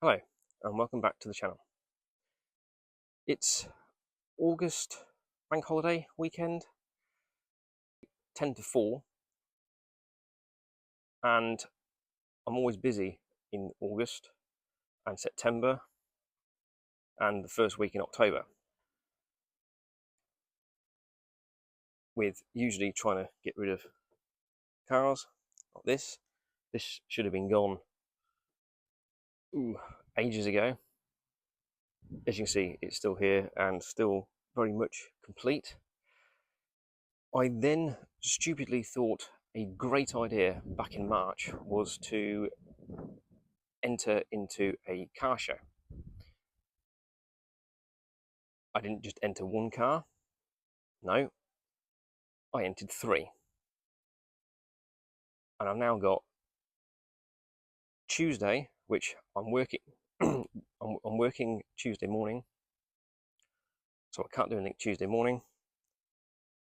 Hello and welcome back to the channel. It's August bank holiday weekend, 10 to 4, and I'm always busy in August and September and the first week in October with usually trying to get rid of cars like this. This should have been gone ages ago. As you can see, it's still here and still very much complete. I then stupidly thought a great idea back in March was to enter into a car show. I didn't just enter one car, no, I entered 3. And I've now got Tuesday, which I'm working I'm working Tuesday morning, so I can't do anything Tuesday morning.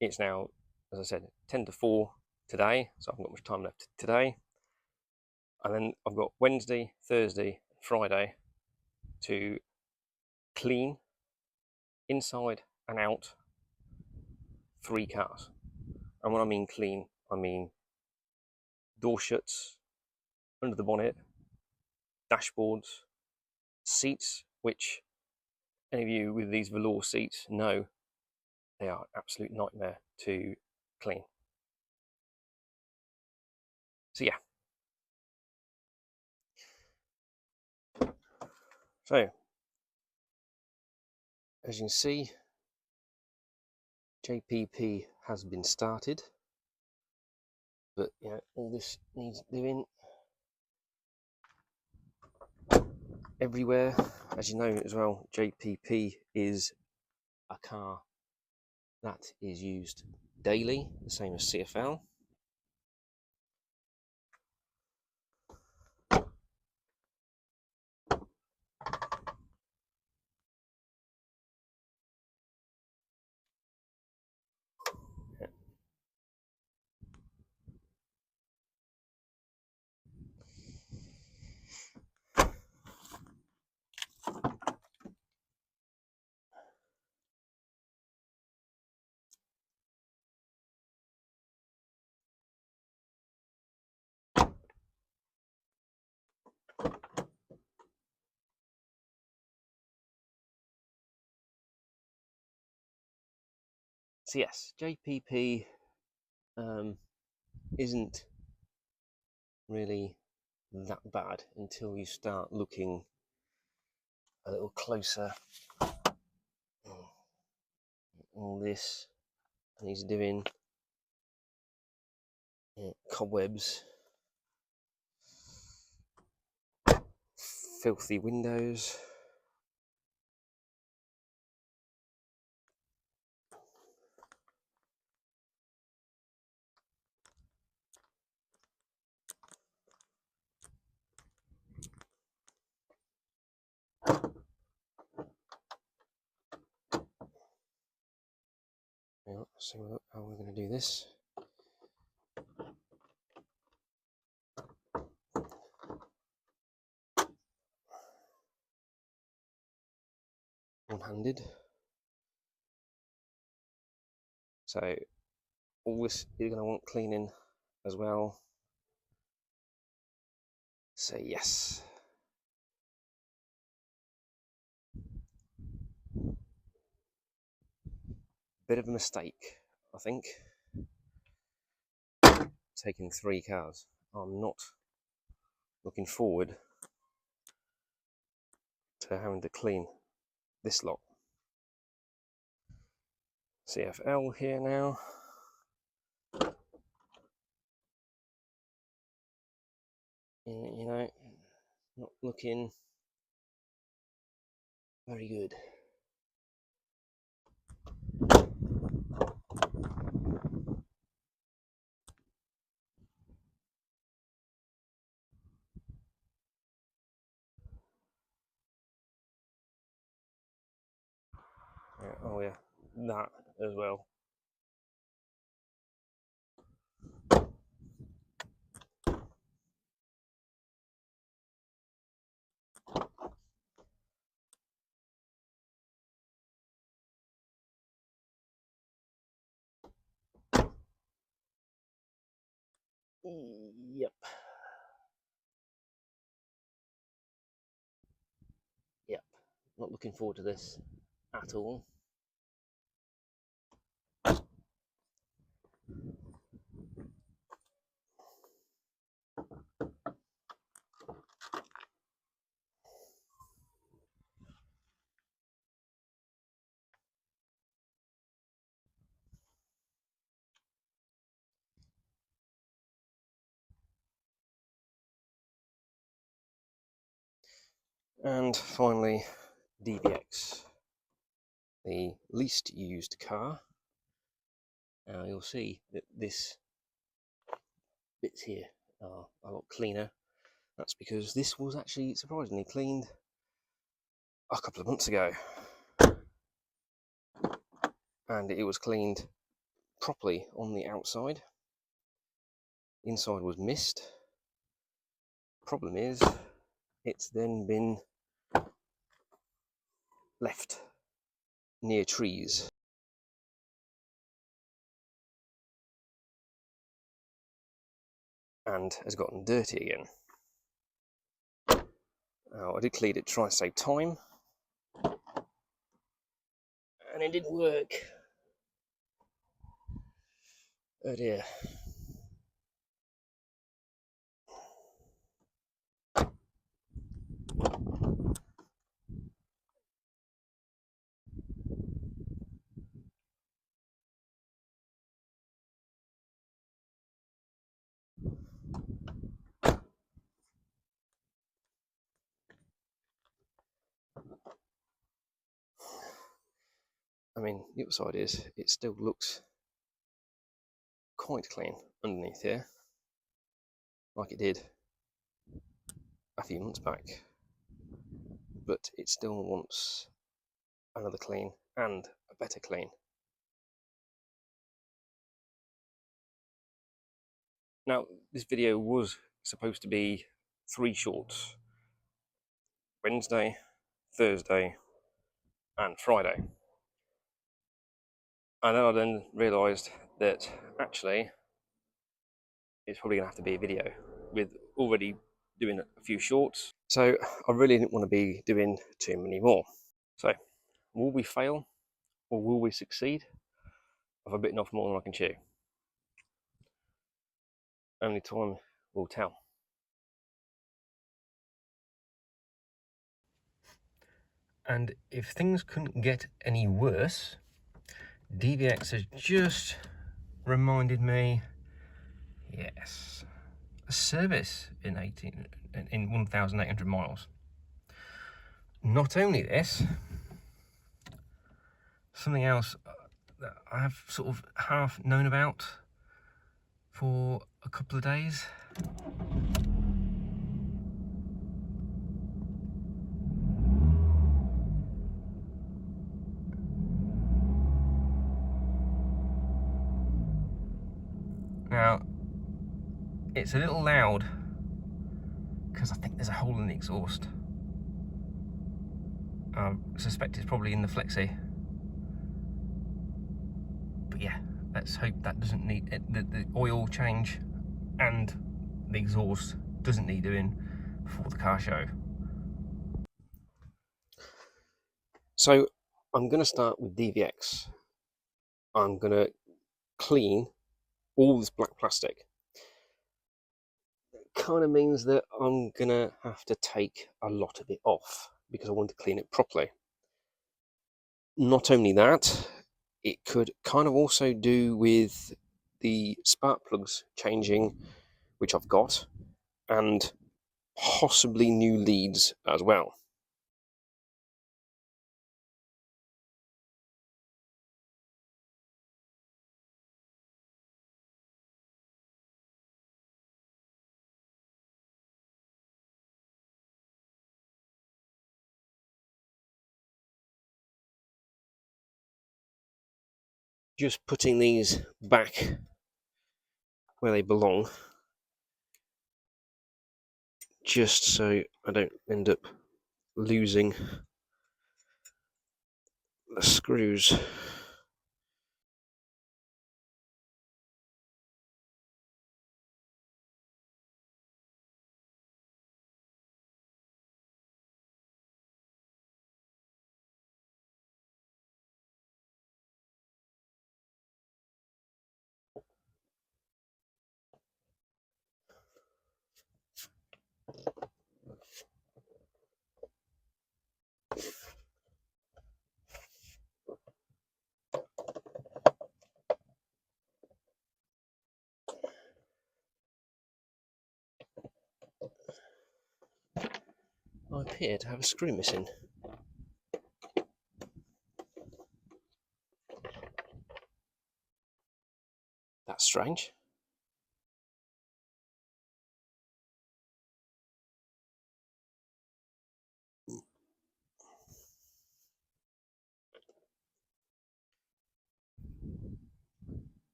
It's now, as I said, 10 to 4 today, so I haven't got much time left today. And then I've got Wednesday, Thursday, Friday to clean inside and out 3 cars. And when I mean clean, I mean door shuts, under the bonnet, dashboards, seats, which any of you with these velour seats know they are an absolute nightmare to clean. So yeah. So, as you can see, JPP has been started, but all this needs doing everywhere. As you know as well, JPP is a car that is used daily, the same as CFL. So yes, JPP isn't really that bad until you start looking a little closer. All this, and he's doing cobwebs, filthy windows. So how we're going to do this. One-handed. So all this you're going to want cleaning as well. So yes. Bit of a mistake, I think, taking 3 cars. I'm not looking forward to having to clean this lot. CFL here now. Not looking very good. Oh yeah, that as well. Yep. Yep. Not looking forward to this at all. And finally, DVX, the least used car. Now you'll see that this bits here are a lot cleaner. That's because this was actually surprisingly cleaned a couple of months ago, and it was cleaned properly on the outside. Inside was mist. Problem is, it's then been left near trees and has gotten dirty again. Now, I did clean it to try and save time, and it didn't work. Oh dear. I mean, the upside is it still looks quite clean underneath here, like it did a few months back, but it still wants another clean and a better clean. Now, this video was supposed to be 3 shorts: Wednesday, Thursday, and Friday. And then I realised that actually it's probably going to have to be a video with already doing a few shorts. So I really didn't want to be doing too many more. So will we fail or will we succeed? Have I bitten off more than I can chew? Only time will tell. And if things couldn't get any worse, DVX has just reminded me, yes, a service in 1,800 miles. Not only this, something else that I have sort of half known about for a couple of days. Now, it's a little loud because I think there's a hole in the exhaust. I suspect it's probably in the flexi. But yeah, let's hope that doesn't need the oil change and the exhaust doesn't need doing before the car show. So I'm going to start with DVX. I'm going to clean all this black plastic. It kind of means that I'm going to have to take a lot of it off because I want to clean it properly. Not only that, it could kind of also do with the spark plugs changing, which I've got, and possibly new leads as well. Just putting these back where they belong, just so I don't end up losing the screws. I appear to have a screw missing. That's strange.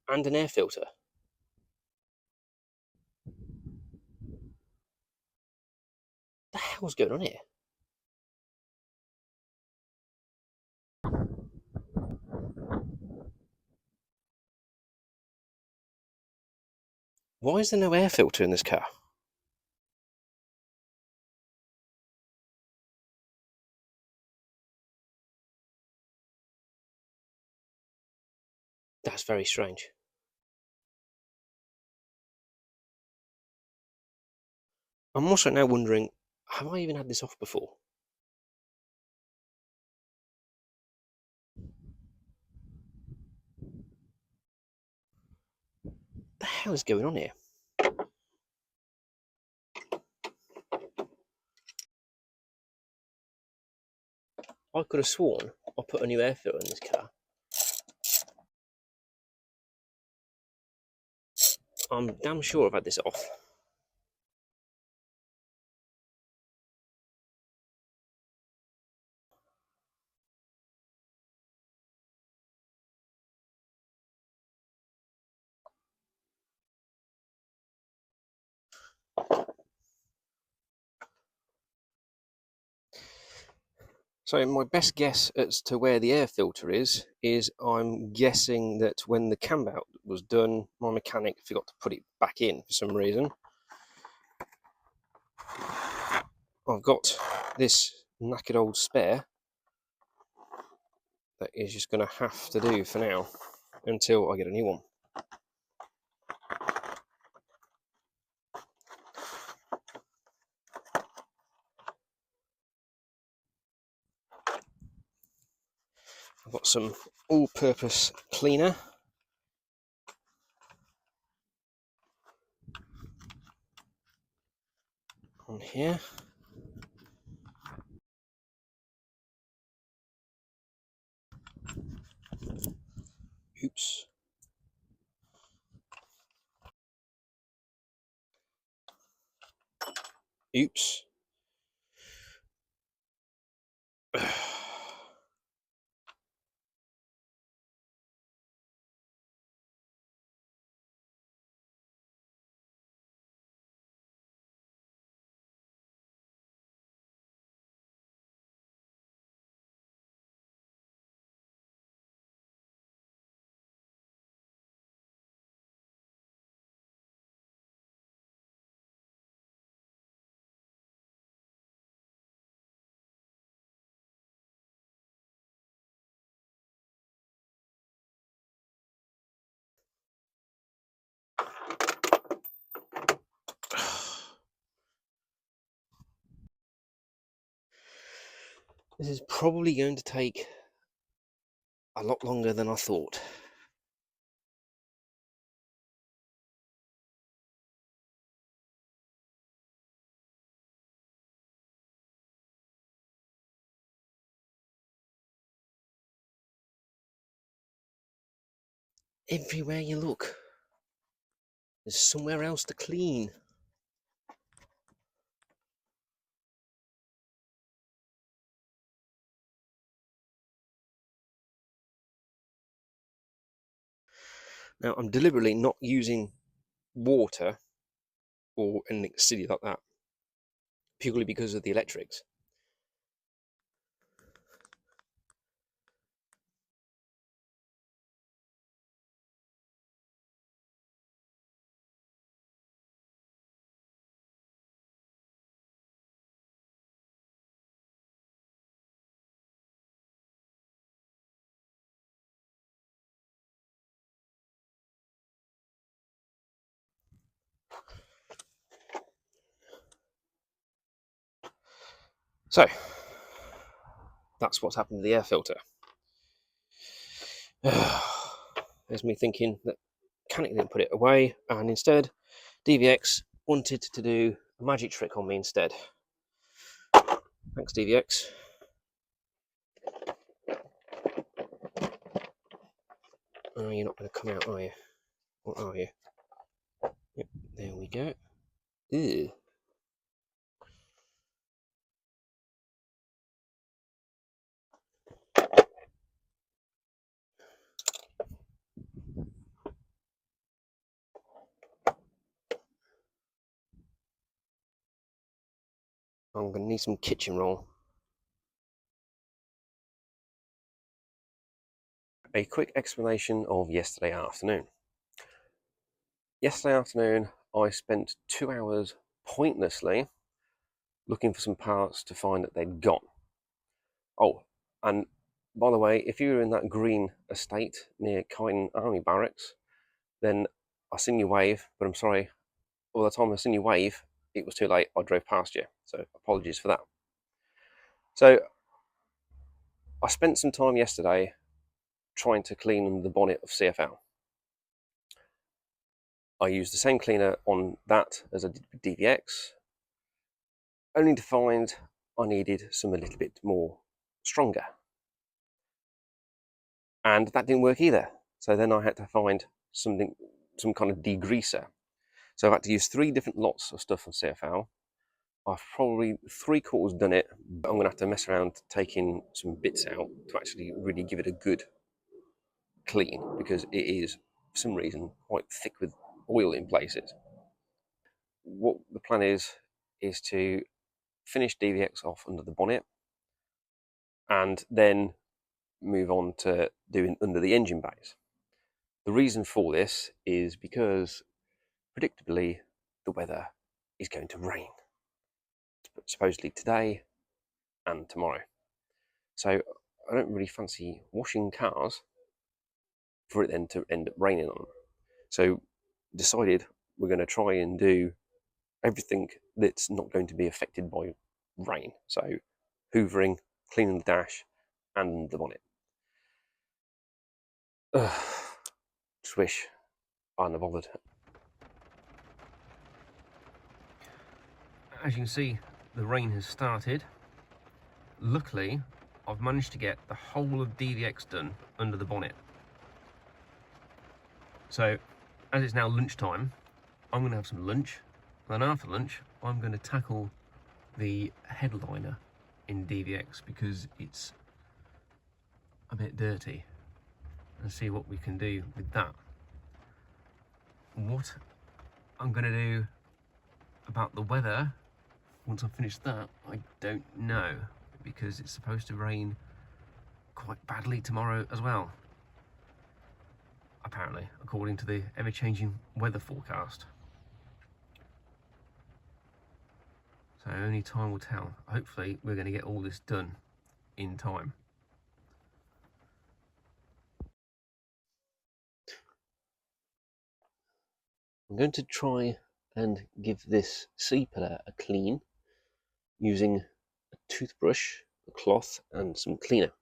And an air filter. What the hell's going on here? Why is there no air filter in this car? That's very strange. I'm also now wondering, have I even had this off before? What the hell is going on here? I could have sworn I put a new air filter in this car. I'm damn sure I've had this off. So my best guess as to where the air filter is I'm guessing that when the cam out was done, my mechanic forgot to put it back in for some reason. I've got this knackered old spare that is just going to have to do for now until I get a new one. I've got some all-purpose cleaner. On here. Oops. Oops. This is probably going to take a lot longer than I thought. Everywhere you look, there's somewhere else to clean. Now, I'm deliberately not using water or anything silly like that, purely because of the electrics. So, that's what's happened to the air filter. There's me thinking that mechanic didn't put it away, and instead DVX wanted to do a magic trick on me instead. Thanks, DVX. Oh, you're not going to come out, are you? What are you? Yep, there we go. Ew. I'm going to need some kitchen roll. A quick explanation of yesterday afternoon. Yesterday afternoon, I spent 2 hours pointlessly looking for some parts to find that they'd gone. Oh, and by the way, if you were in that green estate near Kyneton Army Barracks, then I seen you wave, but I'm sorry, by the time I seen you wave, it was too late. I drove past you, so apologies for that. So I spent some time yesterday trying to clean the bonnet of CFL. I used the same cleaner on that as I did with DVX, only to find I needed some a little bit more stronger. And that didn't work either. So then I had to find some kind of degreaser. So I've had to use 3 different lots of stuff on CFL. I've probably 3/4 done it, but I'm going to have to mess around taking some bits out to actually really give it a good clean, because it is, for some reason, quite thick with oil in places. What the plan is to finish DVX off under the bonnet and then move on to doing under the engine bays. The reason for this is because, predictably, the weather is going to rain, supposedly today and tomorrow. So I don't really fancy washing cars for it then to end up raining on them. So decided we're going to try and do everything that's not going to be affected by rain. So hoovering, cleaning the dash and the bonnet. Just wish I hadn't bothered. As you can see, the rain has started. Luckily, I've managed to get the whole of DVX done under the bonnet. So, as it's now lunchtime, I'm going to have some lunch. Then after lunch, I'm going to tackle the headliner in DVX because it's a bit dirty, and see what we can do with that. What I'm going to do about the weather once I've finished that, I don't know, because it's supposed to rain quite badly tomorrow as well, apparently, according to the ever-changing weather forecast. So only time will tell. Hopefully we're going to get all this done in time. I'm going to try and give this C-pillar a clean using a toothbrush, a cloth and some cleaner.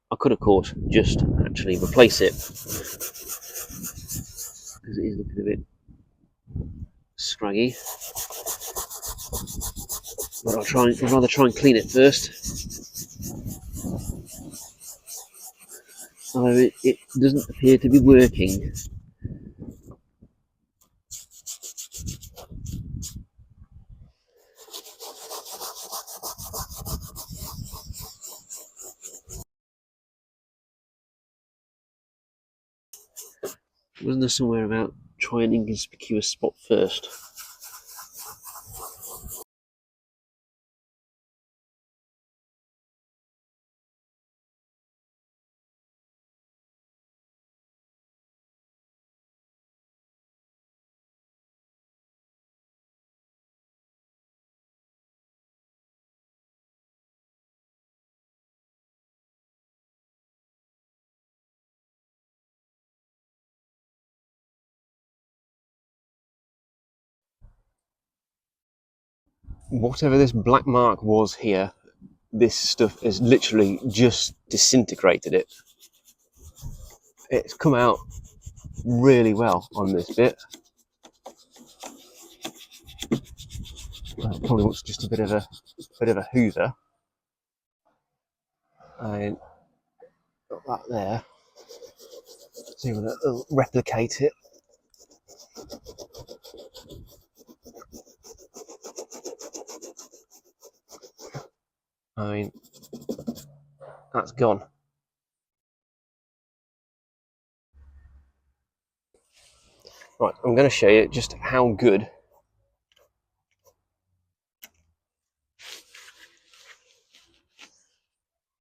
I could, of course, just actually replace it, because it is looking a bit scraggy. But I'd rather try and clean it first. So it doesn't appear to be working. Wasn't there somewhere about try an inconspicuous spot first? Whatever this black mark was here, this stuff has literally just disintegrated it. It's come out really well on this bit. It probably wants just a bit of a hoover. And got that there. See whether it'll replicate it. I mean, that's gone. Right, I'm going to show you just how good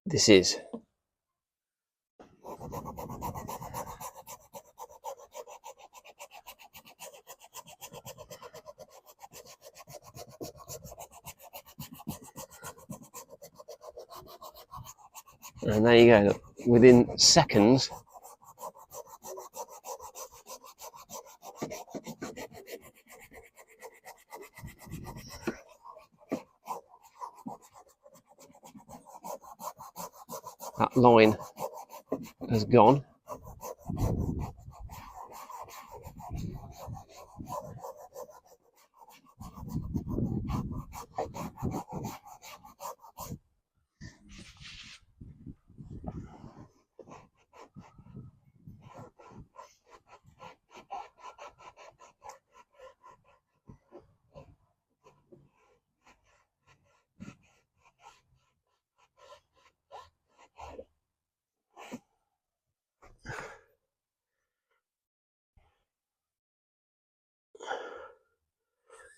this is. And there you go, look, within seconds, that line has gone.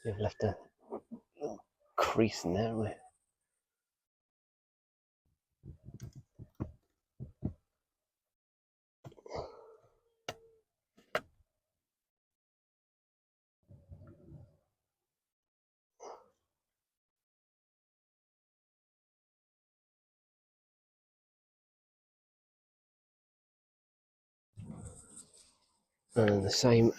You've left a little crease in there, haven't we? And the same.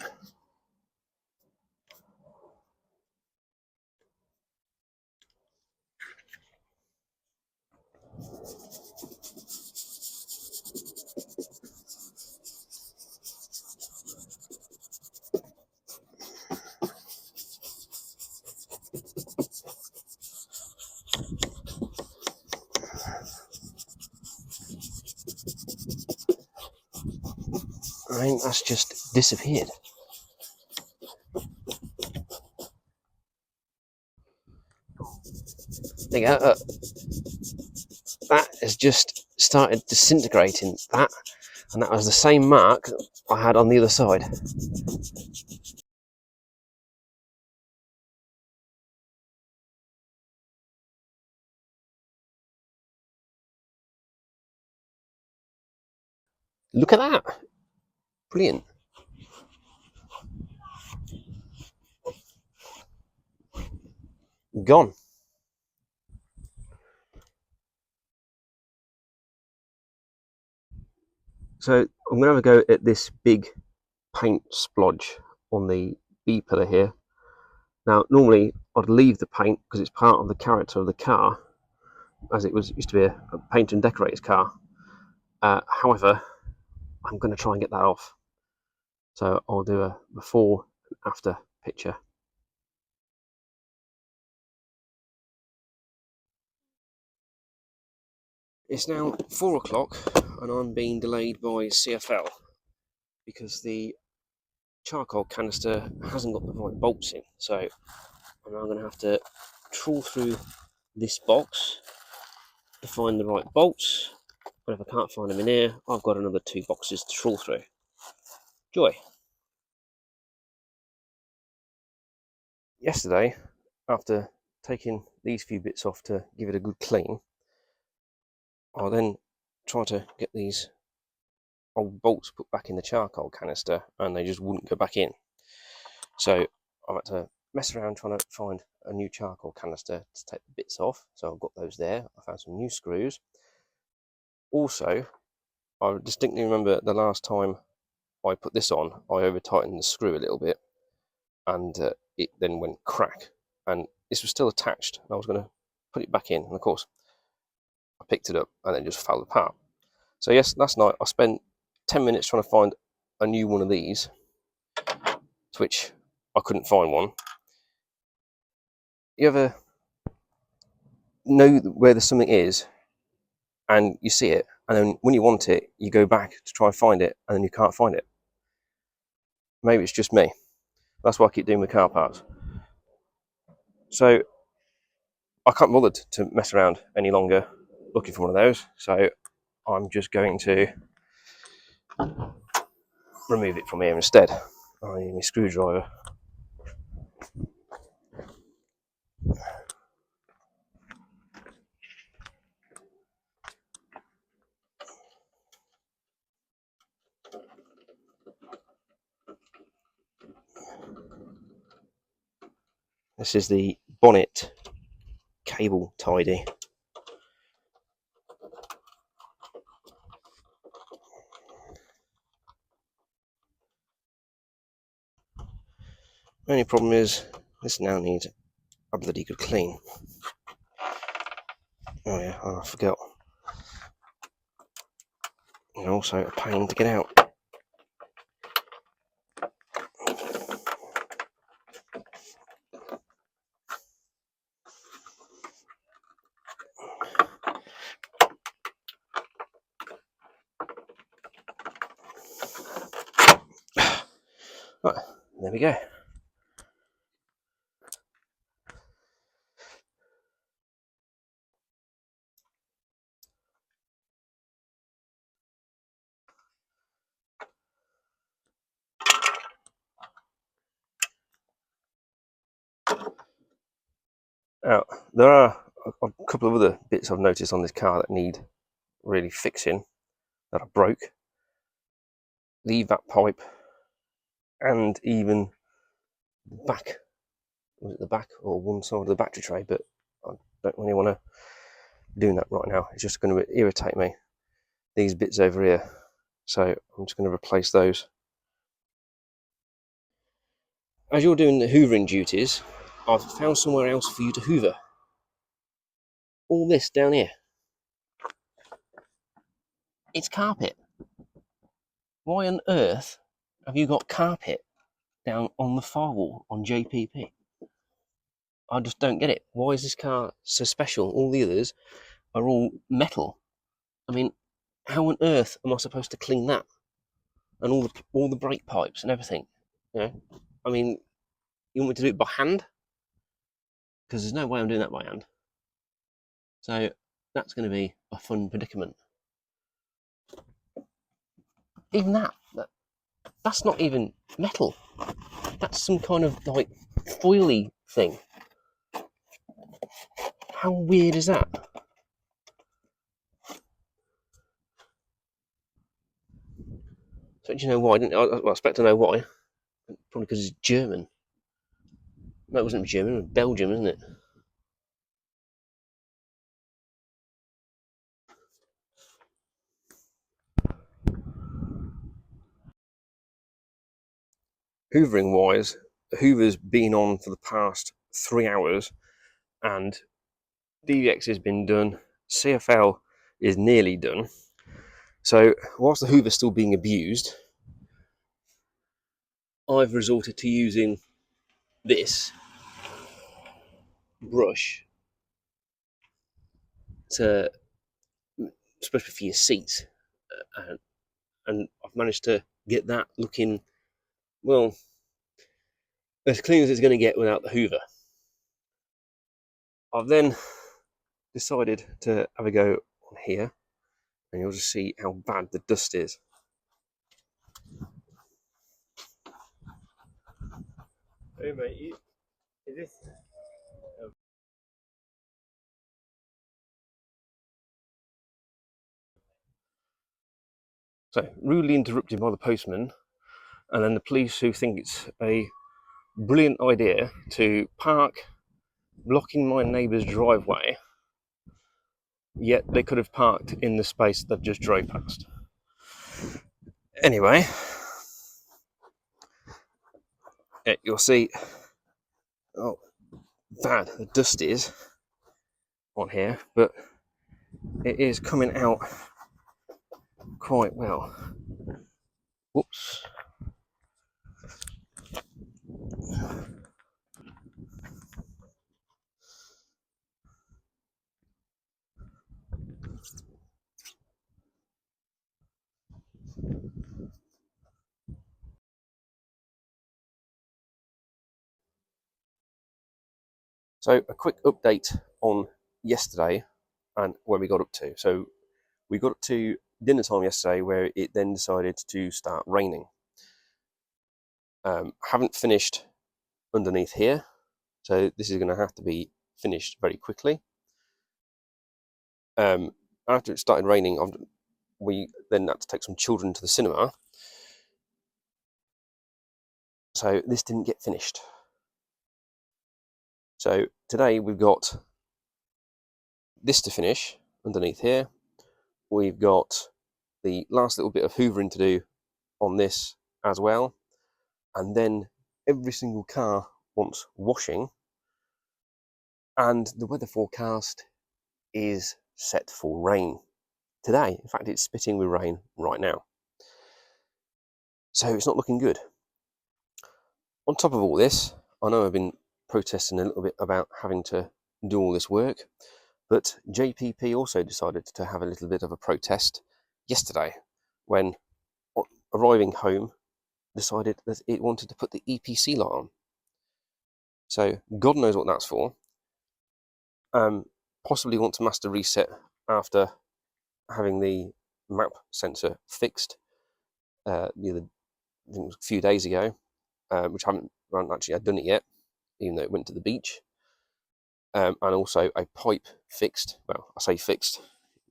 I mean, that's just disappeared. There you go. That has just started disintegrating. That, and that was the same mark I had on the other side. Look at that. Brilliant. Gone. So I'm going to have a go at this big paint splodge on the B pillar here. Now, normally I'd leave the paint because it's part of the character of the car, as it used to be a paint and decorator's car. However, I'm going to try and get that off. So I'll do a before and after picture. It's now 4 o'clock and I'm being delayed by CFL because the charcoal canister hasn't got the right bolts in. So I'm now going to have to trawl through this box to find the right bolts. But if I can't find them in here, I've got another 2 boxes to trawl through. Joy. Yesterday, after taking these few bits off to give it a good clean, I then tried to get these old bolts put back in the charcoal canister and they just wouldn't go back in. So I've had to mess around trying to find a new charcoal canister to take the bits off. So I've got those there. I found some new screws. Also, I distinctly remember the last time I put this on, I over tightened the screw a little bit and it then went crack. And this was still attached and I was going to put it back in. And of course, I picked it up and then just fell apart. So yes, last night I spent 10 minutes trying to find a new one of these, to which I couldn't find one. You ever know where there's something is and you see it, and then when you want it, you go back to try and find it, and then you can't find it? Maybe it's just me. That's why I keep doing with car parts. So I can't bother to mess around any longer looking for one of those. So I'm just going to remove it from here instead. I need my screwdriver. This is the bonnet cable tidy. Only problem is this now needs a bloody good clean. Oh yeah, I forgot. And also a pain to get out. Right, there we go. Now, there are a couple of other bits I've noticed on this car that need really fixing, that I broke. The EVAP pipe and even the back, was it the back or one side of the battery tray, but I don't really want to do that right now. It's just going to irritate me, these bits over here. So I'm just going to replace those. As you're doing the hoovering duties, I've found somewhere else for you to hoover. All this down here, it's carpet. Why on earth have you got carpet down on the firewall on JPP? I just don't get it. Why is this car so special? All the others are all metal. I mean, how on earth am I supposed to clean that? And all the brake pipes and everything. You know, I mean, you want me to do it by hand? Because there's no way I'm doing that by hand. So that's going to be a fun predicament. Even that's not even metal. That's some kind of like foily thing. How weird is that? So do you know why? I expect to know why. Probably because it's German. No, it wasn't German. It was Belgium, isn't it? Hoovering wise, Hoover's been on for the past 3 hours, and DVX has been done. CFL is nearly done. So whilst the Hoover's still being abused, I've resorted to using this brush to especially for your seats, and I've managed to get that looking, well, as clean as it's going to get without the Hoover. I've then decided to have a go on here, and you'll just see how bad the dust is. Hey mate, is this? So, rudely interrupted by the postman, and then the police, who think it's a brilliant idea to park blocking my neighbour's driveway, yet they could have parked in the space they've just drove past. Anyway, you'll see how bad the dust is on here, but it is coming out quite well. Whoops. So a quick update on yesterday and where we got up to. So we got up to dinner time yesterday, where it then decided to start raining. Haven't finished underneath here, so this is going to have to be finished very quickly. After it started raining, we then had to take some children to the cinema, so this didn't get finished. So today we've got this to finish underneath here. We've got the last little bit of hoovering to do on this as well, and then every single car wants washing, and the weather forecast is set for rain today. In fact, it's spitting with rain right now, so it's not looking good. On top of all this, I know I've been protesting a little bit about having to do all this work, but JPP also decided to have a little bit of a protest yesterday when, arriving home, decided that it wanted to put the EPC light on. So God knows what that's for. Possibly wants a master reset after having the map sensor fixed a few days ago, which I haven't actually done it yet, even though it went to the beach. And also a pipe fixed. Well, I say fixed.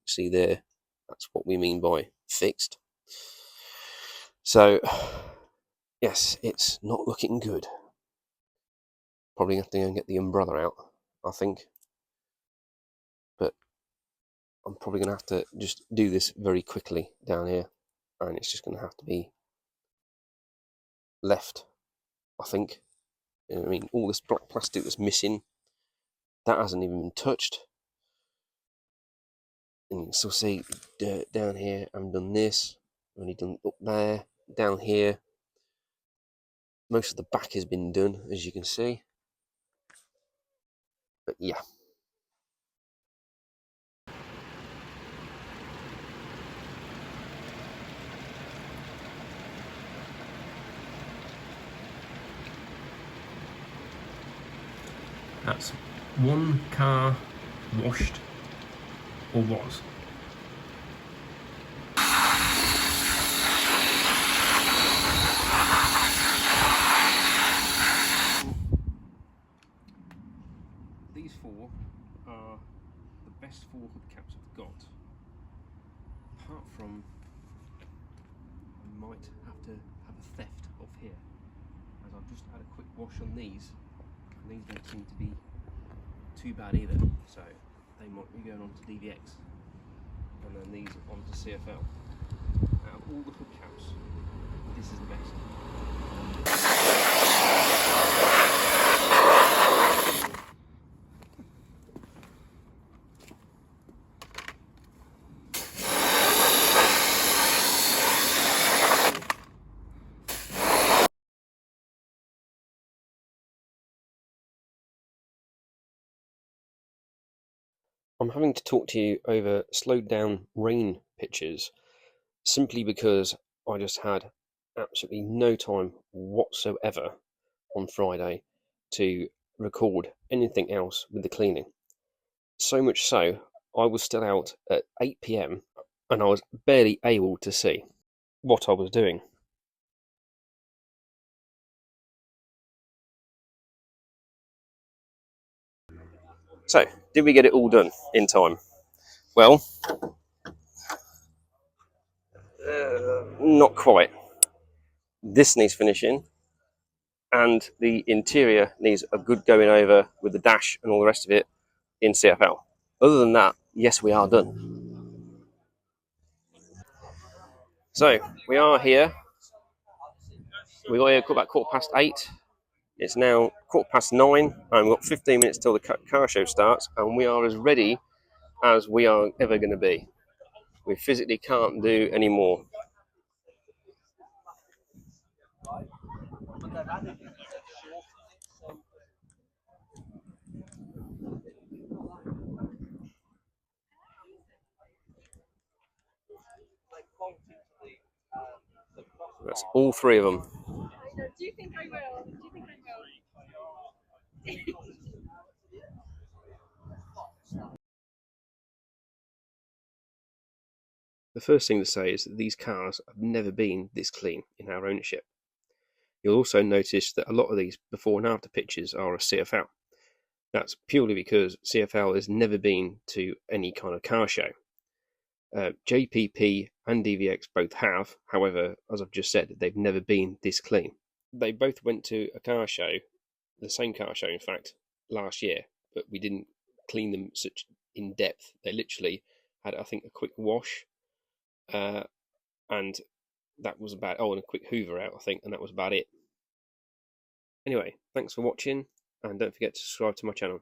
See there, that's what we mean by fixed. So, yes, it's not looking good. Probably have to go and get the umbrella out, I think. But I'm probably going to have to just do this very quickly down here, and it's just going to have to be left, I think. I mean, all this black plastic that's missing, that hasn't even been touched. And you can still see dirt down here. I haven't done this. I've only done up there, down here. Most of the back has been done, as you can see. But yeah. That's one car washed, or was. These four are the best 4 hubcaps I've got. Apart from, I might have to have a theft off here, as I've just had a quick wash on these, and these don't seem to be too bad either, so they might be going on to DVX, and then these onto CFL. Out of all the hubcaps, this is the best. I'm I'm having to talk to you over slowed down rain pictures simply because I just had absolutely no time whatsoever on Friday to record anything else with the cleaning. So much so, I was still out at 8 p.m. and I was barely able to see what I was doing. So, did we get it all done in time? Well, not quite. This needs finishing, and the interior needs a good going over with the dash and all the rest of it in CFL. Other than that, yes, we are done. So, we are here. We got here about 8:15. It's now 9:15, and we've got 15 minutes till the car show starts, and we are as ready as we are ever going to be. We physically can't do any more. That's all three of them. Do you think I will? Do you think I will? The first thing to say is that these cars have never been this clean in our ownership. You'll also notice that a lot of these before and after pictures are a CFL. That's purely because CFL has never been to any kind of car show. JPP and DVX both have, however, as I've just said, they've never been this clean. They both went to a car show, the same car show in fact, last year, but we didn't clean them such in depth. They literally had, I think, a quick wash, and that was about, and a quick hoover out, I think, and that was about it. Anyway, thanks for watching, and don't forget to subscribe to my channel.